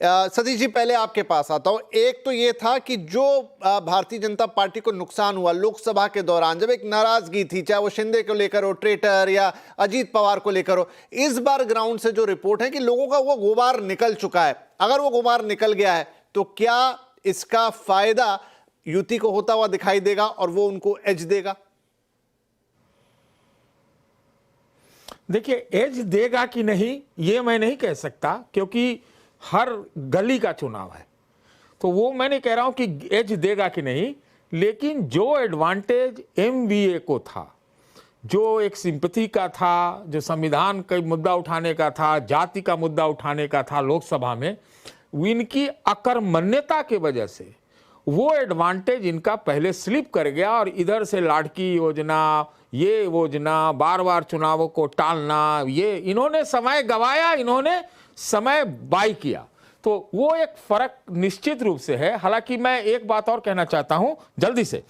सतीश जी, पहले आपके पास आता हूं। एक तो ये था कि जो भारतीय जनता पार्टी को नुकसान हुआ लोकसभा के दौरान, जब एक नाराजगी थी, चाहे वो शिंदे को लेकर हो, ट्रेटर या अजीत पवार को लेकर हो, इस बार ग्राउंड से जो रिपोर्ट है कि लोगों का वो गुबार निकल चुका है। अगर वो गुबार निकल गया है तो क्या इसका फायदा युति को होता हुआ दिखाई देगा और वो उनको एज देगा? देखिए, एज देगा कि नहीं ये मैं नहीं कह सकता, क्योंकि हर गली का चुनाव है, तो वो मैं नहीं कह रहा हूं कि एज देगा कि नहीं। लेकिन जो एडवांटेज एमवीए को था, जो एक सिंपैथी का था, जो संविधान का मुद्दा उठाने का था, जाति का मुद्दा उठाने का था लोकसभा में, इनकी अकर्मण्यता के वजह से वो एडवांटेज इनका पहले स्लिप कर गया। और इधर से लाड़की योजना, ये योजना, बार बार चुनावों को टालना, ये इन्होंने समय गवाया, इन्होंने समय बाय किया। तो वो एक फर्क निश्चित रूप से है। हालांकि मैं एक बात और कहना चाहता हूं जल्दी से,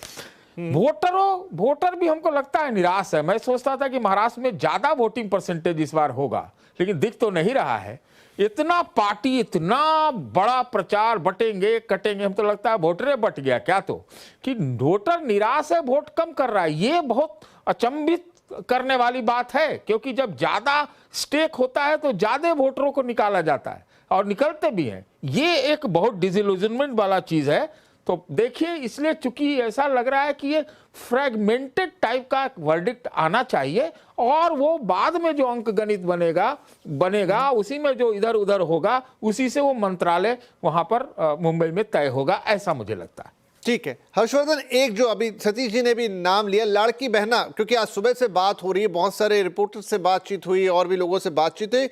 वोटर भी हमको लगता है निराश है। मैं सोचता था कि महाराष्ट्र में ज्यादा वोटिंग परसेंटेज इस बार होगा, लेकिन दिख तो नहीं रहा है। इतना पार्टी, इतना बड़ा प्रचार, बटेंगे कटेंगे, हम तो लगता है वोटरे बट गया क्या, तो कि वोटर निराश है, वोट कम कर रहा है। ये बहुत अचंभित करने वाली बात है, क्योंकि जब ज्यादा स्टेक होता है तो ज्यादा वोटरों को निकाला जाता है और निकलते भी हैं। ये एक बहुत डिसइल्यूजनमेंट वाला चीज है। तो देखिए, इसलिए चूंकि ऐसा लग रहा है कि ये फ्रेगमेंटेड टाइप का वर्डिक्ट आना चाहिए, और वो बाद में जो अंक गणित बनेगा उसी में जो इधर उधर होगा, उसी से वो मंत्रालय वहां पर मुंबई में तय होगा, ऐसा मुझे लगता है। ठीक है हर्षवर्धन, एक जो अभी सतीश जी ने भी नाम लिया, लाड़की बहना, क्योंकि आज सुबह से बात हो रही है, बहुत सारे रिपोर्टर से बातचीत हुई और भी लोगों से बातचीत हुई,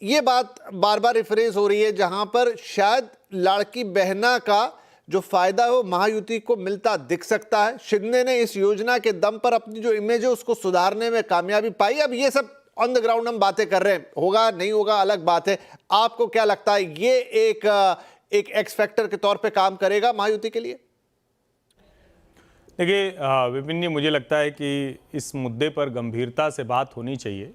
ये बात बार बार रिफ्रेज हो रही है, जहां पर शायद लाड़की बहना का जो फायदा है वो महायुति को मिलता दिख सकता है। शिंदे ने इस योजना के दम पर अपनी जो इमेज है उसको सुधारने में कामयाबी पाई। अब ये सब ऑन द ग्राउंड हम बातें कर रहे हैं, होगा नहीं होगा अलग बात है। आपको क्या लगता है, ये एक एक्स फैक्टर के तौर पे काम करेगा महायुति के लिए? देखिए विपिन जी, मुझे लगता है कि इस मुद्दे पर गंभीरता से बात होनी चाहिए,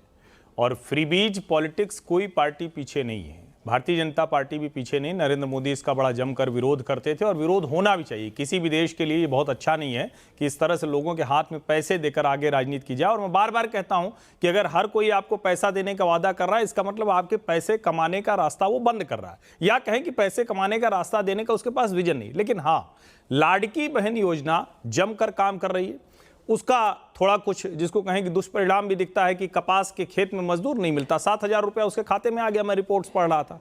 और फ्रीबीज पॉलिटिक्स कोई पार्टी पीछे नहीं है, भारतीय जनता पार्टी भी पीछे नहीं। नरेंद्र मोदी इसका बड़ा जमकर विरोध करते थे, और विरोध होना भी चाहिए। किसी भी देश के लिए ये बहुत अच्छा नहीं है कि इस तरह से लोगों के हाथ में पैसे देकर आगे राजनीति की जाए। और मैं बार बार कहता हूं कि अगर हर कोई आपको पैसा देने का वादा कर रहा है, इसका मतलब आपके पैसे कमाने का रास्ता वो बंद कर रहा है, या कहें कि पैसे कमाने का रास्ता देने का उसके पास विजन नहीं। लेकिन हाँ, लाड़की बहन योजना जमकर काम कर रही है। उसका थोड़ा कुछ जिसको कहें कि दुष्परिणाम भी दिखता है कि कपास के खेत में मजदूर नहीं मिलता, 7,000 रुपया उसके खाते में आ गया, मैं रिपोर्ट्स पढ़ रहा था।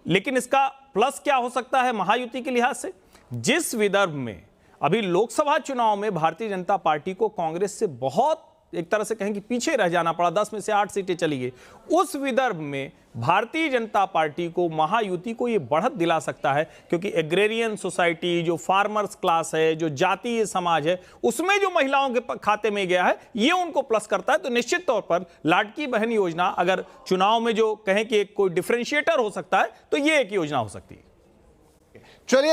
लेकिन इसका प्लस क्या हो सकता है महायुति के लिहाज से? जिस विदर्भ में अभी लोकसभा चुनाव में भारतीय जनता पार्टी को कांग्रेस से बहुत एक तरह से कहें कि पीछे रह जाना पड़ा, 10 में से 8 सीटें चली गई, उस विदर्भ में भारतीय जनता पार्टी को, महायुति को यह बढ़त दिला सकता है। क्योंकि एग्रेरियन सोसाइटी, जो फार्मर्स क्लास है, जो जातीय समाज है, उसमें जो महिलाओं के खाते में गया है, ये उनको प्लस करता है। तो निश्चित तौर पर लाड़की बहन योजना अगर चुनाव में जो कहें कि एक कोई डिफरेंशिएटर हो सकता है, तो ये एक योजना हो सकती है। चलिए।